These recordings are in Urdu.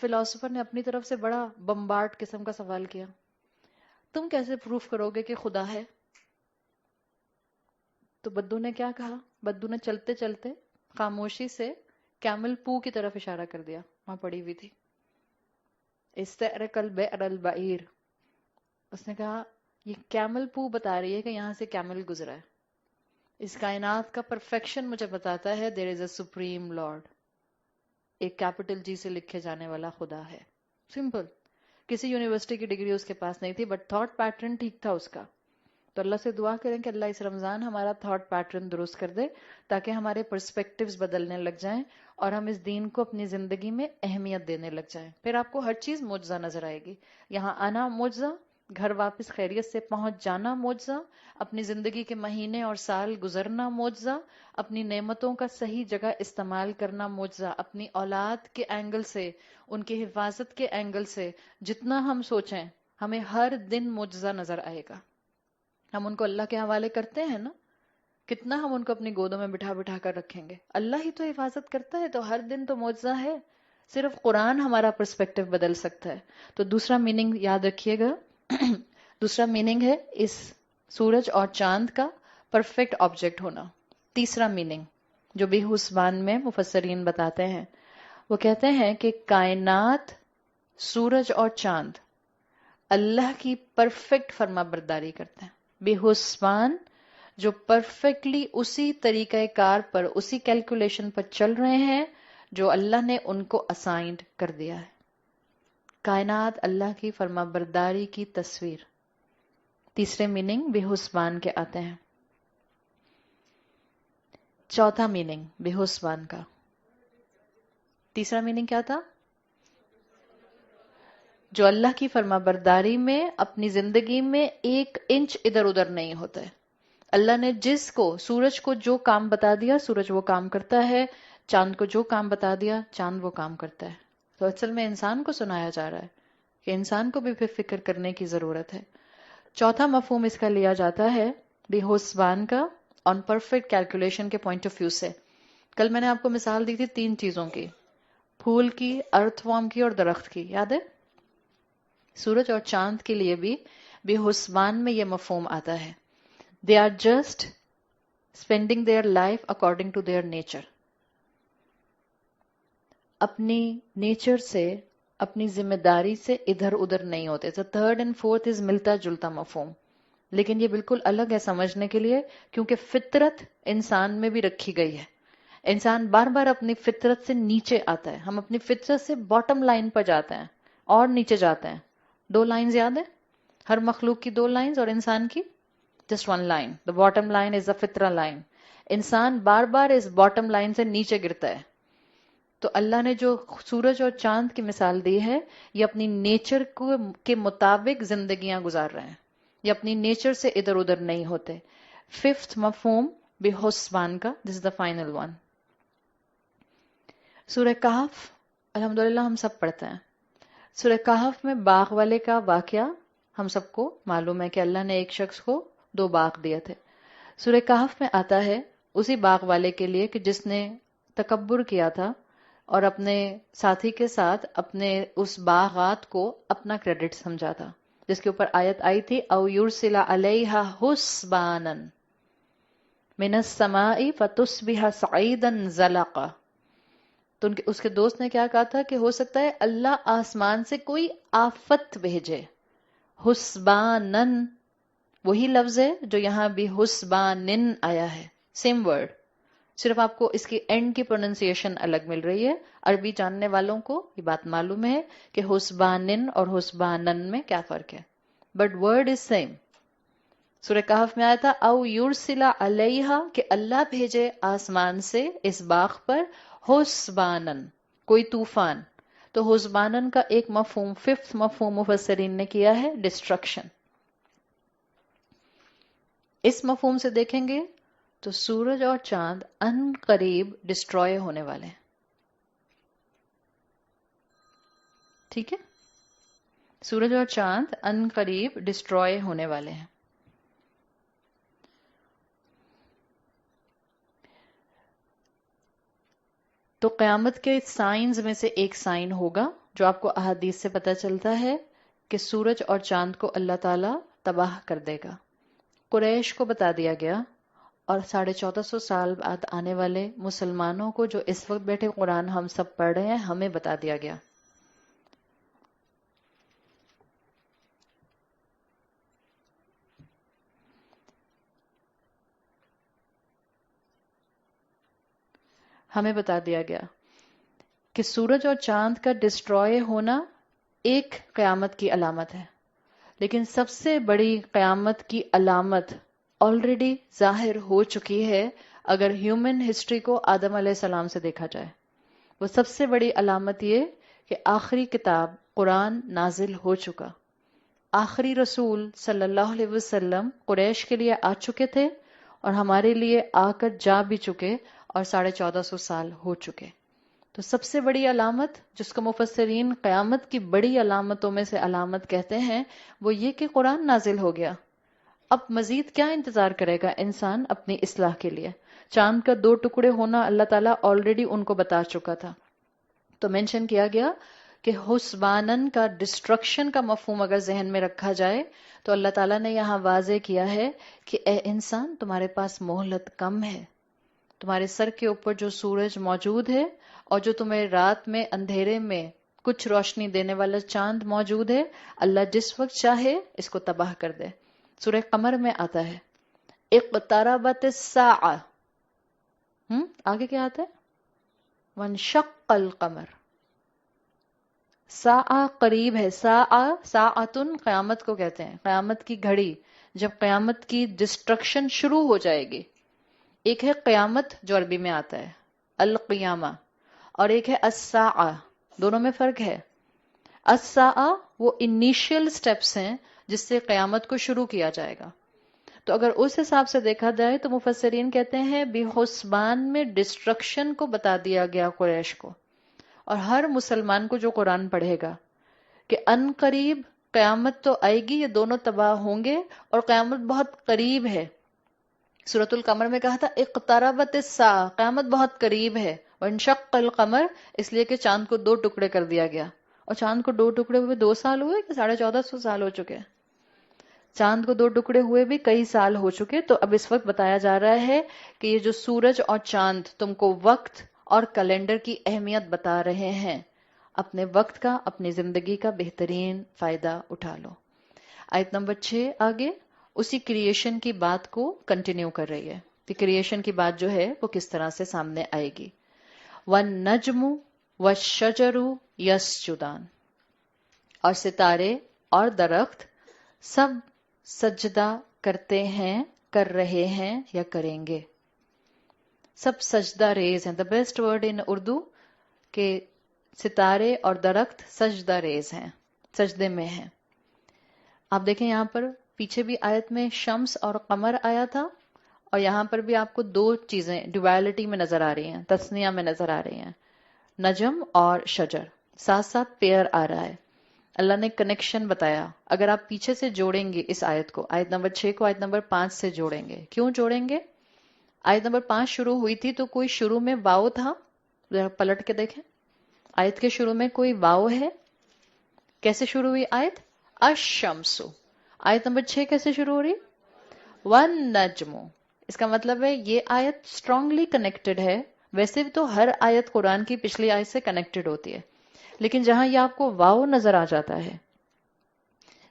فلاسفر نے اپنی طرف سے بڑا بمبارڈ قسم کا سوال کیا، تم کیسے پروف کرو گے کہ خدا ہے؟ تو بدو نے کیا کہا؟ بدو نے چلتے چلتے خاموشی سے کیمل پو کی طرف اشارہ کر دیا، وہاں پڑی ہوئی تھی، استعرق البئر البعیر. اس نے کہا یہ کیمل پو بتا رہی ہے کہ یہاں سے کیمل گزرا ہے. اس کائنات کا پرفیکشن مجھے بتاتا ہے دیر از اے سپریم لارڈ، ایک کیپٹل جی سے لکھے جانے والا خدا ہے. سمپل. کسی یونیورسٹی کی ڈگری اس کے پاس نہیں تھی، بٹ تھاٹ پیٹرن ٹھیک تھا اس کا. تو اللہ سے دعا کریں کہ اللہ اس رمضان ہمارا تھاٹ پیٹرن درست کر دے تاکہ ہمارے پرسپیکٹیوز بدلنے لگ جائیں اور ہم اس دین کو اپنی زندگی میں اہمیت دینے لگ جائیں. پھر آپ کو ہر چیز معجزہ نظر آئے گی. یہاں آنا معجزہ، گھر واپس خیریت سے پہنچ جانا معجزہ، اپنی زندگی کے مہینے اور سال گزرنا معجزہ، اپنی نعمتوں کا صحیح جگہ استعمال کرنا معجزہ، اپنی اولاد کے اینگل سے، ان کی حفاظت کے اینگل سے جتنا ہم سوچیں ہمیں ہر دن معجزہ نظر آئے گا. ہم ان کو اللہ کے حوالے کرتے ہیں نا، کتنا ہم ان کو اپنی گودوں میں بٹھا بٹھا کر رکھیں گے؟ اللہ ہی تو حفاظت کرتا ہے، تو ہر دن تو معجزہ ہے. صرف قرآن ہمارا پرسپیکٹیو بدل سکتا ہے. تو دوسرا میننگ یاد رکھیے گا. دوسرا میننگ ہے اس سورج اور چاند کا پرفیکٹ آبجیکٹ ہونا. تیسرا میننگ جو بھی حسبان میں مفسرین بتاتے ہیں، وہ کہتے ہیں کہ کائنات، سورج اور چاند اللہ کی پرفیکٹ فرما برداری کرتے ہیں. بے حسبان جو پرفیکٹلی اسی طریقہ کار پر، اسی کیلکولیشن پر چل رہے ہیں جو اللہ نے ان کو اسائنڈ کر دیا ہے. کائنات اللہ کی فرما برداری کی تصویر. تیسرے میننگ بے حسبان کے آتے ہیں. چوتھا میننگ بے حسبان کا، تیسرا میننگ کیا تھا؟ جو اللہ کی فرما برداری میں اپنی زندگی میں ایک انچ ادھر ادھر نہیں ہوتا ہے. اللہ نے جس کو، سورج کو جو کام بتا دیا سورج وہ کام کرتا ہے، چاند کو جو کام بتا دیا چاند وہ کام کرتا ہے. تو اصل میں انسان کو سنایا جا رہا ہے کہ انسان کو بھی پھر فکر کرنے کی ضرورت ہے. چوتھا مفہوم اس کا لیا جاتا ہے بے حسبان کا آن پرفیکٹ کیلکولیشن کے پوائنٹ آف ویو سے. کل میں نے آپ کو مثال دی تھی 3 چیزوں کی، پھول کی، ارتھ وارم کی اور درخت کی، یاد ہے؟ سورج اور چاند کے لیے بھی بے حسبان میں یہ مفہوم آتا ہے. They are just spending their life according to their nature. اپنی نیچر سے، اپنی ذمہ داری سے ادھر ادھر نہیں ہوتے. تو تھرڈ اینڈ فورتھ از ملتا جلتا مفہوم، لیکن یہ بالکل الگ ہے سمجھنے کے لیے، کیونکہ فطرت انسان میں بھی رکھی گئی ہے. انسان بار بار اپنی فطرت سے نیچے آتا ہے. ہم اپنی فطرت سے باٹم لائن پر جاتے ہیں اور نیچے جاتے ہیں. 2 لائنز یاد ہیں؟ ہر مخلوق کی 2 لائنز اور انسان کی just one line. The bottom line is the fitra line. انسان بار بار اس باٹم لائن سے نیچے گرتا ہے. تو اللہ نے جو سورج اور چاند کی مثال دی ہے، یہ اپنی نیچر کے مطابق زندگیاں گزار رہے ہیں، یہ اپنی نیچر سے ادھر ادھر نہیں ہوتے. 5th مفہوم بے حسبان کا، this is the final one. سورہ کہف الحمدللہ ہم سب پڑھتے ہیں. سورہ کہف میں باغ والے کا واقعہ ہم سب کو معلوم ہے کہ اللہ نے ایک شخص کو 2 باغ دیے تھے. سورہ کہف میں آتا ہے اسی باغ والے کے لیے کہ جس نے تکبر کیا تھا اور اپنے ساتھی کے ساتھ اپنے اس باغات کو اپنا کریڈٹ سمجھا تھا، جس کے اوپر آیت آئی تھی او یرسل علیہا حسبانا من السماء فتصبح صعیدا زلقا. تو اس کے دوست نے کیا کہا تھا کہ ہو سکتا ہے اللہ آسمان سے کوئی آفت بھیجے. حسبانن وہی لفظ ہے جو یہاں بھی حسبانن آیا ہے، سیم ورڈ، صرف آپ کو اس کی اینڈ کی پروننسیشن الگ مل رہی ہے. عربی جاننے والوں کو یہ بات معلوم ہے کہ حسبانن اور حسبانن میں کیا فرق ہے، بٹ ورڈ از سیم. سورہ کہف میں آیا تھا او یرسل علیہا کہ اللہ بھیجے آسمان سے اس باغ پر حسبانن کوئی طوفان. تو حسبانن کا ایک مفہوم، 5th مفہوم مفسرین نے کیا ہے ڈسٹرکشن. اس مفہوم سے دیکھیں گے تو سورج اور چاند ان قریب ڈسٹروائے ہونے والے ہیں. ٹھیک ہے، سورج اور چاند ان قریب ڈسٹروائے ہونے والے ہیں. تو قیامت کے سائنز میں سے ایک سائن ہوگا جو آپ کو احادیث سے پتہ چلتا ہے کہ سورج اور چاند کو اللہ تعالیٰ تباہ کر دے گا. قریش کو بتا دیا گیا، اور 1450 سال بعد آنے والے مسلمانوں کو جو اس وقت بیٹھے قرآن ہم سب پڑھ رہے ہیں ہمیں بتا دیا گیا. ہمیں بتا دیا گیا کہ سورج اور چاند کا ڈسٹروائے ہونا ایک قیامت کی علامت ہے، لیکن سب سے بڑی قیامت کی علامت آلریڈی ظاہر ہو چکی ہے اگر ہیومن ہسٹری کو آدم علیہ السلام سے دیکھا جائے. وہ سب سے بڑی علامت یہ کہ آخری کتاب قرآن نازل ہو چکا. آخری رسول صلی اللہ علیہ وسلم قریش کے لیے آ چکے تھے اور ہمارے لیے آ کر جا بھی چکے، اور 1450 سال ہو چکے. تو سب سے بڑی علامت جس کو مفسرین قیامت کی بڑی علامتوں میں سے علامت کہتے ہیں وہ یہ کہ قرآن نازل ہو گیا. اب مزید کیا انتظار کرے گا انسان اپنی اصلاح کے لیے؟ چاند کا 2 ٹکڑے ہونا اللہ تعالیٰ آلریڈی ان کو بتا چکا تھا. تو مینشن کیا گیا کہ حسبانن کا ڈسٹرکشن کا مفہوم اگر ذہن میں رکھا جائے تو اللہ تعالیٰ نے یہاں واضح کیا ہے کہ اے انسان تمہارے پاس مہلت کم ہے. تمہارے سر کے اوپر جو سورج موجود ہے اور جو تمہیں رات میں اندھیرے میں کچھ روشنی دینے والا چاند موجود ہے، اللہ جس وقت چاہے اس کو تباہ کر دے. سورہ قمر میں آتا ہے اقتربت الساعہ، آگے کیا آتا ہے وانشق القمر. ساعہ قریب ہے، ساعتن قیامت کو کہتے ہیں، قیامت کی گھڑی، جب قیامت کی ڈسٹرکشن شروع ہو جائے گی. ایک ہے قیامت جو عربی میں آتا ہے القیامہ، اور ایک ہے الساعہ، دونوں میں فرق ہے. الساعہ وہ انیشیل سٹیپس ہیں جس سے قیامت کو شروع کیا جائے گا. تو اگر اس حساب سے دیکھا جائے تو مفسرین کہتے ہیں بحسبان میں ڈسٹرکشن کو بتا دیا گیا قریش کو اور ہر مسلمان کو جو قرآن پڑھے گا کہ ان قریب قیامت تو آئے گی، یہ دونوں تباہ ہوں گے اور قیامت بہت قریب ہے. سورۃ القمر میں کہا تھا اقتربت الساعہ، قیامت بہت قریب ہے. وانشق القمر اس لیے کہ چاند کو 2 ٹکڑے کر دیا گیا. اور چاند کو 2 ٹکڑے ہوئے 2 سال ہوئے کہ 1450 سال ہو چکے؟ چاند کو 2 ٹکڑے ہوئے بھی کئی سال ہو چکے. تو اب اس وقت بتایا جا رہا ہے کہ یہ جو سورج اور چاند تم کو وقت اور کیلنڈر کی اہمیت بتا رہے ہیں، اپنے وقت کا، اپنی زندگی کا بہترین فائدہ اٹھا لو. آیت نمبر 6 آگے اسی کریشن کی بات کو کنٹینیو کر رہی ہے کہ کریشن کی بات جو ہے وہ کس طرح سے سامنے آئے گی. وَالنَّجْمُ وَالشَّجَرُ يَسْجُدَانِ، اور ستارے اور درخت سب سجدہ کرتے ہیں، کر رہے ہیں یا کریں گے. سب سجدہ ریز ہیں. The best word in Urdu کہ ستارے اور درخت سجدہ ریز ہیں، سجدے میں ہیں. آپ دیکھیں یہاں پر پیچھے بھی آیت میں شمس اور قمر آیا تھا، اور یہاں پر بھی آپ کو 2 چیزیں ڈویلٹی میں نظر آ رہی ہیں، تثنیہ میں نظر آ رہی ہیں، نجم اور شجر، ساتھ ساتھ پیئر آ رہا ہے. اللہ نے کنیکشن بتایا. اگر آپ پیچھے سے جوڑیں گے اس آیت کو، آیت نمبر 6 کو آیت نمبر 5 سے جوڑیں گے. کیوں جوڑیں گے؟ آیت نمبر 5 شروع ہوئی تھی تو کوئی شروع میں واو تھا؟ ذرا پلٹ کے دیکھیں، آیت کے شروع میں کوئی واو ہے؟ کیسے شروع ہوئی آیت؟ الشمس. آیت نمبر 6 کیسے شروع ہو رہی؟ والنجم. اس کا مطلب ہے یہ آیت اسٹرانگلی کنیکٹڈ ہے. ویسے تو ہر آیت قرآن کی پچھلی آیت سے کنیکٹڈ ہوتی ہے، لیکن جہاں یہ آپ کو واو نظر آ جاتا ہے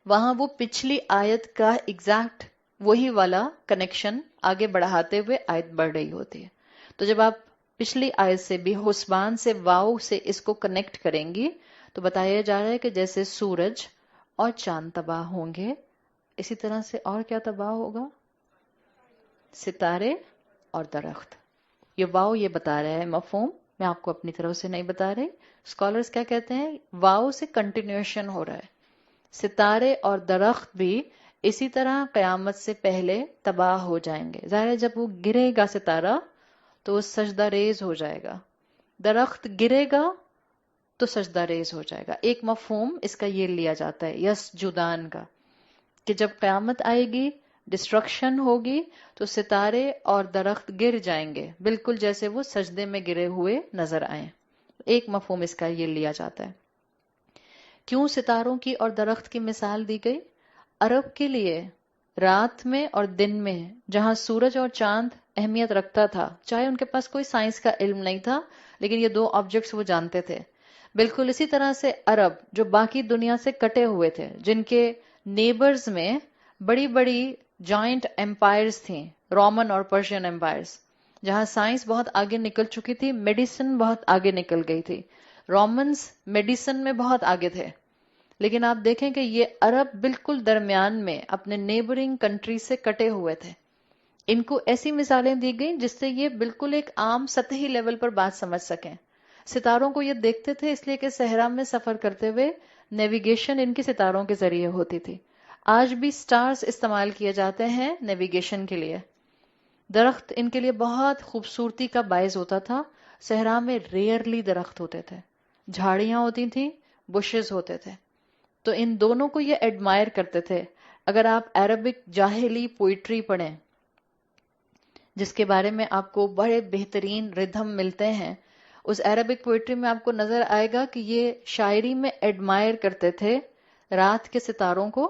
وہاں وہ پچھلی آیت کا ایگزیکٹ وہی والا کنیکشن آگے بڑھاتے ہوئے آیت بڑھ رہی ہوتی ہے. تو جب آپ پچھلی آیت سے بھی حسبان سے واو سے اس کو کنیکٹ کریں گی تو بتایا جا رہا ہے کہ جیسے سورج اور چاند تباہ ہوں گے، اسی طرح سے اور کیا تباہ ہوگا؟ ستارے اور درخت. یہ واو یہ بتا رہا ہے مفہوم، میں آپ کو اپنی طرف سے نہیں بتا رہی. اسکالرز کیا کہتے ہیں؟ واو سے کنٹینیوشن ہو رہا ہے. ستارے اور درخت بھی اسی طرح قیامت سے پہلے تباہ ہو جائیں گے. ظاہر ہے جب وہ گرے گا ستارہ تو وہ سجدہ ریز ہو جائے گا، درخت گرے گا تو سجدہ ریز ہو جائے گا. ایک مفہوم اس کا یہ لیا جاتا ہے یس جدان کا، کہ جب قیامت آئے گی، ڈسٹرکشن ہوگی تو ستارے اور درخت گر جائیں گے بالکل جیسے وہ سجدے میں گرے ہوئے نظر آئیں. ایک مفہوم اس کا یہ لیا جاتا ہے. کیوں ستاروں کی اور درخت کی مثال دی گئی؟ عرب کے لیے رات میں اور دن میں جہاں سورج اور چاند اہمیت رکھتا تھا، چاہے ان کے پاس کوئی سائنس کا علم نہیں تھا لیکن یہ دو آبجیکٹس وہ جانتے تھے. بالکل اسی طرح سے عرب جو باقی دنیا سے کٹے ہوئے تھے، جن کے نیبرز میں بڑی بڑی جائنٹ امپائرز تھیں، رومن اور پرشین امپائرز، جہاں سائنس بہت آگے نکل چکی تھی، میڈیسن بہت آگے نکل گئی تھی. رومنز میڈیسن میں بہت آگے تھے، لیکن آپ دیکھیں کہ یہ عرب بالکل درمیان میں اپنے نیبرنگ کنٹری سے کٹے ہوئے تھے. ان کو ایسی مثالیں دی گئیں جس سے یہ بالکل ایک عام سطحی لیول پر بات سمجھ سکیں. ستاروں کو یہ دیکھتے تھے اس لیے کہ صحرا میں سفر کرتے ہوئے نیویگیشن ان کی ستاروں کے ذریعے ہوتی تھی. آج بھی سٹارز استعمال کیے جاتے ہیں نیویگیشن کے لیے. درخت ان کے لیے بہت خوبصورتی کا باعث ہوتا تھا. صحرا میں ریئرلی درخت ہوتے تھے، جھاڑیاں ہوتی تھیں، بشز ہوتے تھے. تو ان دونوں کو یہ ایڈمائر کرتے تھے. اگر آپ عربک جاہلی پوئٹری پڑھیں جس کے بارے میں آپ کو بڑے بہترین ردھم ملتے ہیں، اس عربک پوئٹری میں آپ کو نظر آئے گا کہ یہ شاعری میں ایڈمائر کرتے تھے رات کے ستاروں کو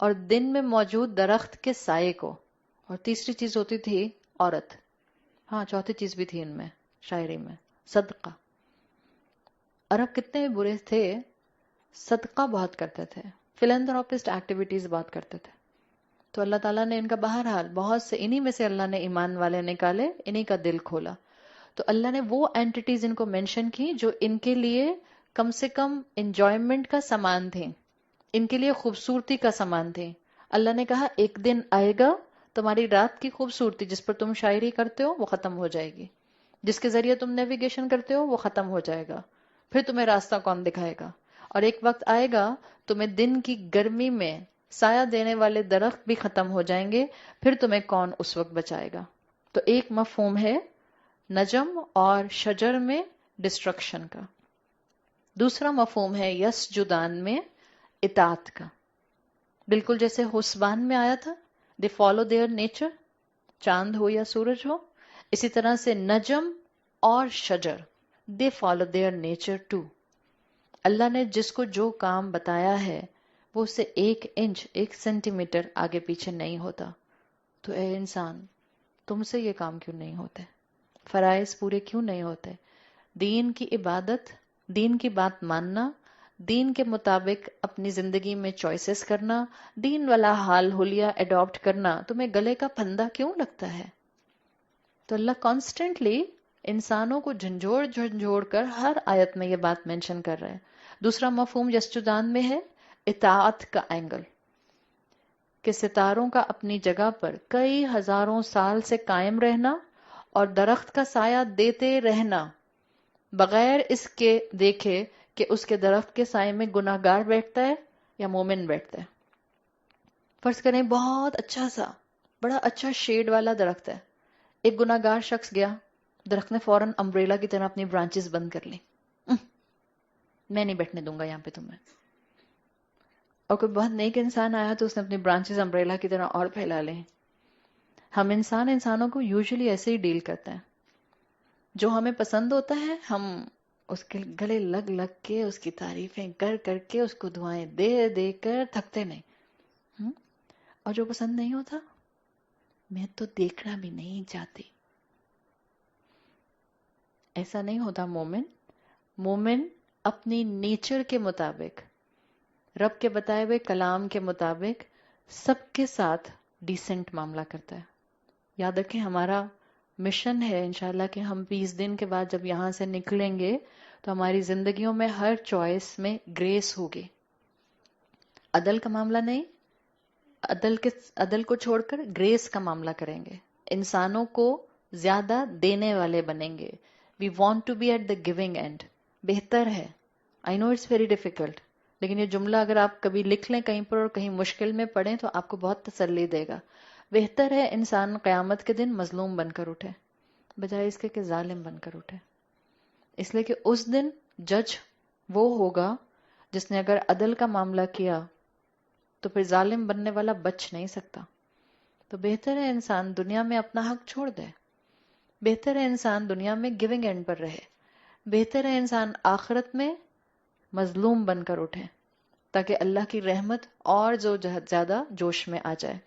اور دن میں موجود درخت کے سائے کو. اور تیسری چیز ہوتی تھی عورت. ہاں، چوتھی چیز بھی تھی ان میں شاعری میں، صدقہ. عرب کتنے برے تھے، صدقہ بہت کرتے تھے، فلانتھراپسٹ ایکٹیویٹیز بہت کرتے تھے. تو اللہ تعالیٰ نے ان کا بہرحال بہت سے انہی میں سے اللہ نے ایمان والے نکالے، انہی کا دل کھولا. تو اللہ نے وہ اینٹیز ان کو مینشن کی جو ان کے لیے کم سے کم انجوائمنٹ کا سامان تھیں، ان کے لیے خوبصورتی کا سامان تھیں. اللہ نے کہا ایک دن آئے گا تمہاری رات کی خوبصورتی جس پر تم شاعری کرتے ہو وہ ختم ہو جائے گی، جس کے ذریعے تم نیویگیشن کرتے ہو وہ ختم ہو جائے گا. پھر تمہیں راستہ کون دکھائے گا؟ اور ایک وقت آئے گا تمہیں دن کی گرمی میں سایہ دینے والے درخت بھی ختم ہو جائیں گے، پھر تمہیں کون اس وقت بچائے گا؟ تو ایک مفہوم ہے نجم اور شجر میں ڈسٹرکشن کا. دوسرا مفہوم ہے یسجدان میں اطاعت کا. بالکل جیسے حسبان میں آیا تھا دے فالو دیئر نیچر، چاند ہو یا سورج ہو، اسی طرح سے نجم اور شجر they follow their nature too. اللہ نے جس کو جو کام بتایا ہے وہ اسے 1 انچ 1 سینٹی میٹر آگے پیچھے نہیں ہوتا. تو اے انسان، تم سے یہ کام کیوں نہیں ہوتے؟ فرائض پورے کیوں نہیں ہوتے؟ دین کی عبادت، دین کی بات ماننا، دین کے مطابق اپنی زندگی میں چوائسز کرنا، دین والا حال حلیہ اڈاپٹ کرنا تمہیں گلے کا پھندا کیوں لگتا ہے؟ تو اللہ کانسٹنٹلی انسانوں کو جھنجھوڑ جھنجھوڑ کر ہر آیت میں یہ بات مینشن کر رہے ہیں. دوسرا مفہوم یسجدان میں ہے اطاعت کا اینگل، کہ ستاروں کا اپنی جگہ پر کئی ہزاروں سال سے قائم رہنا اور درخت کا سایہ دیتے رہنا بغیر اس کے دیکھے کہ اس کے درخت کے سائے میں گناہ گار بیٹھتا ہے یا مومن بیٹھتا ہے. فرض کریں بہت اچھا سا بڑا اچھا شیڈ والا درخت ہے، ایک گناہ گار شخص گیا، درخت نے فوراً امبریلا کی طرح اپنی برانچز بند کر لی، میں نہیں بیٹھنے دوں گا یہاں پہ تمہیں. اور کوئی بہت نیک انسان آیا تو اس نے اپنی برانچز امبریلا کی طرح اور پھیلا لیں. ہم انسانوں کو یوزلی ایسے ہی ڈیل کرتے ہیں. جو ہمیں پسند ہوتا ہے ہم اس کے گلے لگ لگ کے، اس کی تعریفیں کر کر کے، اس کو دعائیں دے دے کر تھکتے نہیں. اور جو پسند نہیں ہوتا میں تو دیکھنا بھی نہیں چاہتی. ایسا نہیں ہوتا. مومن اپنی نیچر کے مطابق، رب کے بتائے ہوئے کلام کے مطابق سب کے ساتھ ڈیسنٹ معاملہ کرتا ہے. یاد رکھیں ہمارا مشن ہے انشاءاللہ کہ ہم 20 دن کے بعد جب یہاں سے نکلیں گے تو ہماری زندگیوں میں ہر چوائس میں گریس ہوگی. عدل کا معاملہ نہیں، عدل کو چھوڑ کر گریس کا معاملہ کریں گے. انسانوں کو زیادہ دینے والے بنیں گے. We want to be at the giving end. بہتر ہے، I know it's very difficult, لیکن یہ جملہ اگر آپ کبھی لکھ لیں کہیں پر اور کہیں مشکل میں پڑھیں تو آپ کو بہت تسلی دے گا. بہتر ہے انسان قیامت کے دن مظلوم بن کر اٹھے بجائے اس کے کہ ظالم بن کر اٹھے. اس لیے کہ اس دن جج وہ ہوگا جس نے اگر عدل کا معاملہ کیا تو پھر ظالم بننے والا بچ نہیں سکتا. تو بہتر ہے انسان دنیا میں اپنا حق چھوڑ دے، بہتر ہے انسان دنیا میں گیونگ اینڈ پر رہے، بہتر ہے انسان آخرت میں مظلوم بن کر اٹھے. تاکہ اللہ کی رحمت اور جو زیادہ جوش میں آ جائے.